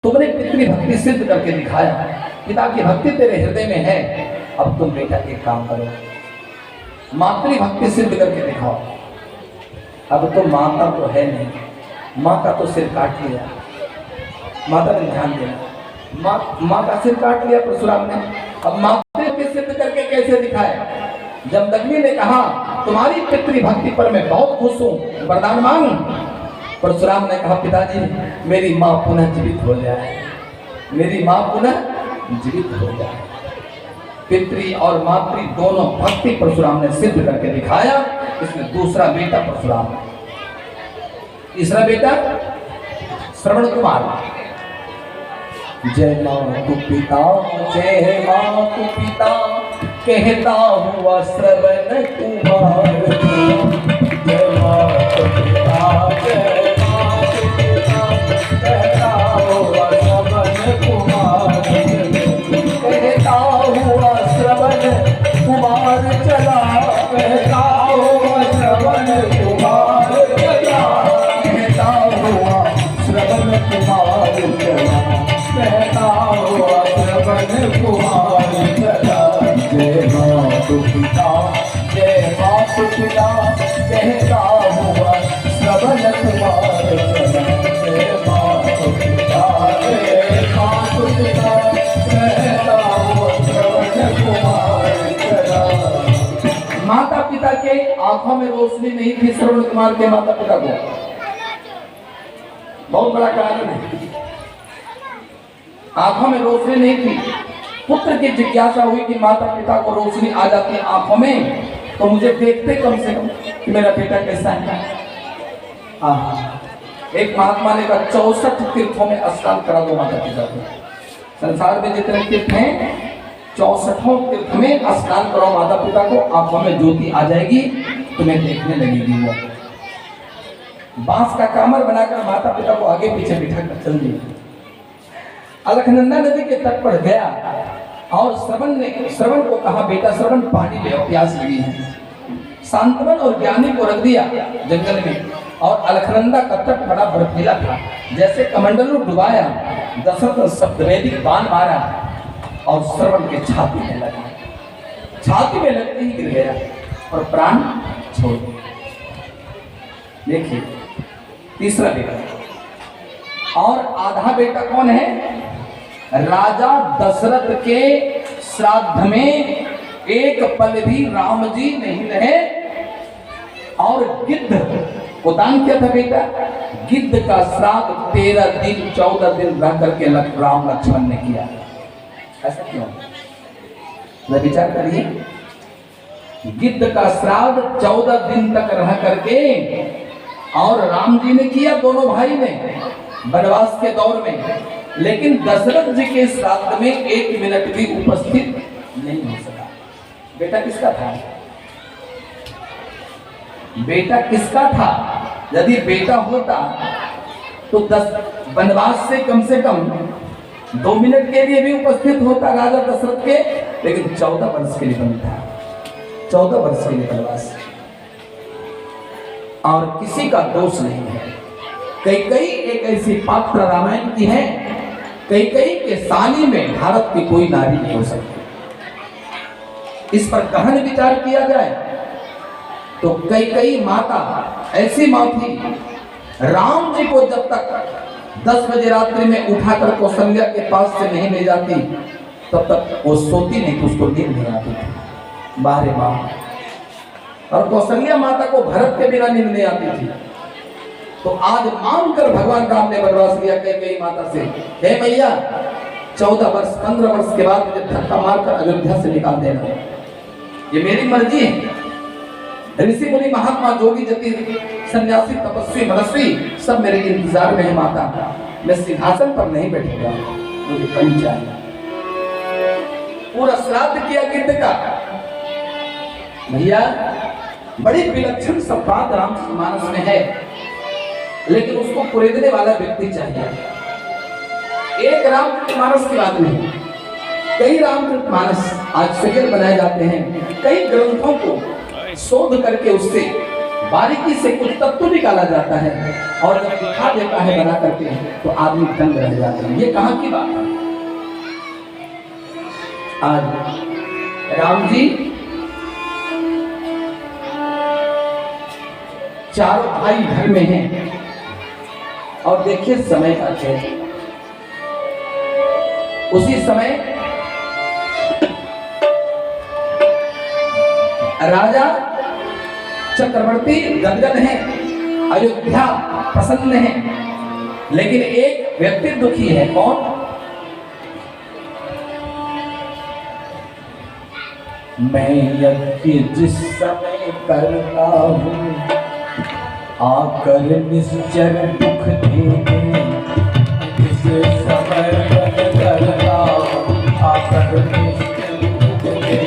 तुमने पितृ भक्ति सिद्ध करके दिखाया, पिता की भक्ति तेरे हृदय में है। अब तुम बेटा एक काम करो, मातृ भक्ति सिद्ध करके दिखाओ। अब तो माता तो है नहीं, माँ का तो सिर काट लिया, माता ने ध्यान दिया, माँ का सिर काट लिया परशुराम ने। अब मातृ भक्ति सिद्ध करके कैसे दिखाए? जमदग्नि ने कहा तुम्हारी पितृ भक्ति पर मैं बहुत खुश हूँ, वरदान मांग। परशुराम ने कहा पिताजी मेरी माँ पुनः जीवित हो जाए, मेरी माँ पुनः जीवित हो जाए। पितृ और मातृ दोनों भक्ति परशुराम ने सिद्ध करके दिखाया। इसमें दूसरा बेटा परशुराम, तीसरा बेटा श्रवण कुमार। जय मातु पिता, जय मातु पिता, कहता हुआ श्रवण कुमार। जय मातु पिता, जय मातु पिता, कहता हुआ श्रवण कुमार। कहता हुआ श्रवण कुमार चला, कहता हुआ श्रवण कुमार चला, कहता हुआ श्रवण कुमार चला, कहता हुआ श्रवण कुमार चला। जय मातु पिता, जय मातु पिता, कहता हुआ श्रवण कुमार चला। जय मातु पिता, जय मातु पिता, कहता हुआ श्रवण कुमार चला। माता पिता के आंखों में रोशनी नहीं थी श्रवण कुमार के माता पिता को, बहुत बड़ा कारण है। आंखों में रोशनी नहीं थी। पुत्र की जिज्ञासा हुई कि माता पिता को रोशनी आ जाती है आंखों में, तो मुझे देखते कम से कम कि मेरा बेटा कैसा है। एक महात्मा ने कहा 64 तीर्थों में स्नान करा दो माता पिता को। संसार में जितने तीर्थ हैं 64 तीर्थ में स्नान करो माता पिता को, आंखों में ज्योति आ जाएगी, तुम्हें देखने लगेगी। वो बांस का कामर बनाकर माता पिता को आगे पीछे बिठा कर चल दिया। अलकनंदा नदी के तट पर गया और श्रवण को कहा बेटा श्रवण पानी ले आओ, प्यास लगी है। शांतवन और ज्ञानी को रख दिया जंगल में, और अलकनंदा का तट बड़ा बर्फीला था। जैसे कमंडलू डुबाया, दशरथ सप्तवैदिक बाण मारा और श्रवण के छाती में लगा। छाती में लगते ही गिर गया और प्राण छोड़ दिया। देखिए तीसरा बेटा। और आधा बेटा कौन है? राजा दशरथ के श्राद्ध में एक पल भी राम जी नहीं रहे, और गिद्ध को दान किया था बेटा। गिद्ध का श्राद्ध 13 दिन 14 दिन रह करके राम लक्ष्मण ने किया। ऐसा क्यों? विचार करिए, गिद्ध का श्राद्ध 14 दिन तक रह करके और राम जी ने किया, दोनों भाई ने वनवास के दौर में। लेकिन दशरथ जी के श्राद्ध में 1 मिनट भी उपस्थित नहीं हो सका। बेटा किसका था? बेटा किसका था? यदि बेटा होता तो 10 वनवास से कम 2 मिनट के लिए भी उपस्थित होता राजा दशरथ के, लेकिन 14 वर्ष के लिए बनता, 14 वर्ष के लिए वनवास। और किसी का दोष नहीं है। कई एक ऐसी पात्र रामायण की है, कई के सानी में भारत की कोई नारी नहीं हो सकती। इस पर गहन विचार किया जाए तो कई माता ऐसी माँ थी, राम जी को जब तक 10 बजे रात्रि में उठाकर कौशल्या के पास से नहीं ले जाती तब तक वो सोती नहीं, तो उसको नींद नहीं आती थी। बाहरे माँ। और कौशल्या माता को भरत के बिना नींद नहीं आती थी। तो आज मानकर भगवान राम ने वनवास लिया कई माता से, हे मैया 14 वर्ष 15 वर्ष के बाद मुझे धक्का मारकर अयोध्या से निकाल देना, ये मेरी मर्जी है। ऋषि मुनि महात्मा जोगी जति सन्यासी तपस्वी मनस्वी सब मेरे इंतजार में है माता। मैं सिंहासन पर नहीं बैठूंगा, मुझे कहीं चाहिए। पूरा श्राद्ध किया गिद्ध का। भैया बड़ी विलक्षण संवाद रामचरितमानस में है, लेकिन उसको कुरेदने वाला व्यक्ति चाहिए। एक रामचरितमानस की बात नहीं, कई रामचरितमानस आज फिगर बनाए जाते हैं। कई ग्रंथों को शोध करके उससे बारीकी से कुछ तत्व निकाला जाता है और जब दिखा देता है बना करके तो आदमी दंग रह जाता है। ये कहाँ की बात है? आज राम जी चारों भाई घर में हैं और देखिए समय का खेल। उसी समय राजा चक्रवर्ती गदगद हैं, अयोध्या प्रसन्न है, लेकिन एक व्यक्ति दुखी है। कौन? मैं यज्ञ जिस समय करता हूँ आकर निश्चर दुख देते, जिस समय करता हूँ आकर निश्चर दुख देते,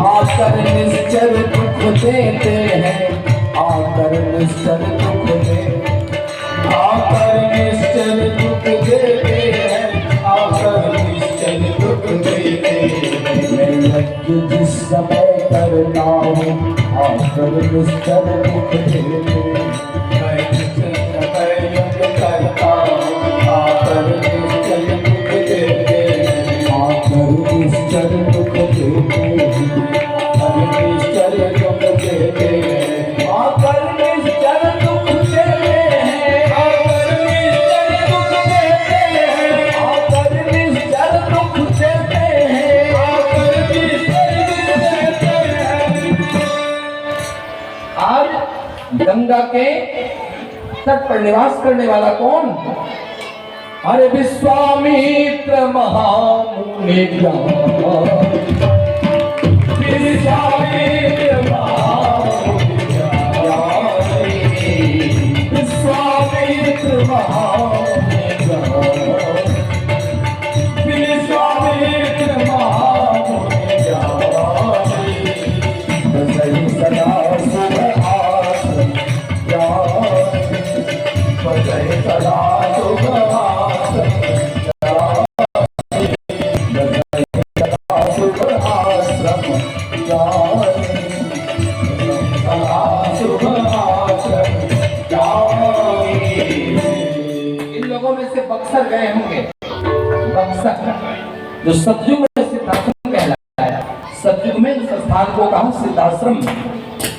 आकर निश्चर दुख देते हैं, आकर निश्चर दुख देते, आकर निश्चर दुख देते हैं, आकर निश्चर दुख देते हैं। मैं यज्ञ जिस समय करता हूँ आकर निश्चर दुख देते, मैं जिस समय यज्ञ करता हूँ आकर निश्चर दुख देते, आकर निश्चर दुख देते, आकर निश्चर दुख देते, आकर निश्चर दुख देते हैं, आकर निश्चर दुख देते हैं, आकर निश्चर दुख देते हैं, आकर निश्चर दुख देते हैं। आज गंगा के तट पर निवास करने वाला कौन? अरे विश्वामित्र महामुनि ज्ञान, विश्वामित्र महामुनि ज्ञान, विश्वामित्र महामुनि ज्ञान, विश्वामित्र महामुनि ज्ञान, बसई सदा शुभ आसन ज्ञान, बसई सदा शुभ आसन ज्ञान, बसई सदा शुभ आश्रम ज्ञान, सदा शुभ आश्रम ज्ञान। इन लोगों में से बक्सर गए होंगे, बक्सर जो सतयुग में सिद्धाश्रम कहलाया, सतयुग में उस स्थान को कहा सिद्धाश्रम,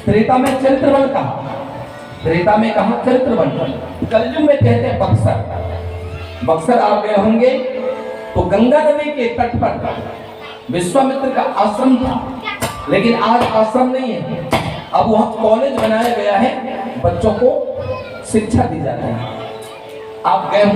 त्रेता में चरित्रवन कहा, त्रेता में कहा चरित्रवन, कलयुग में कहते हैं बक्सर। बक्सर आप गए होंगे तो गंगा नदी के तट पर विश्वामित्र का आश्रम था, लेकिन आज आश्रम नहीं है, अब वहां कॉलेज बनाया गया है, बच्चों को शिक्षा दी जाती है। आप गए होंगे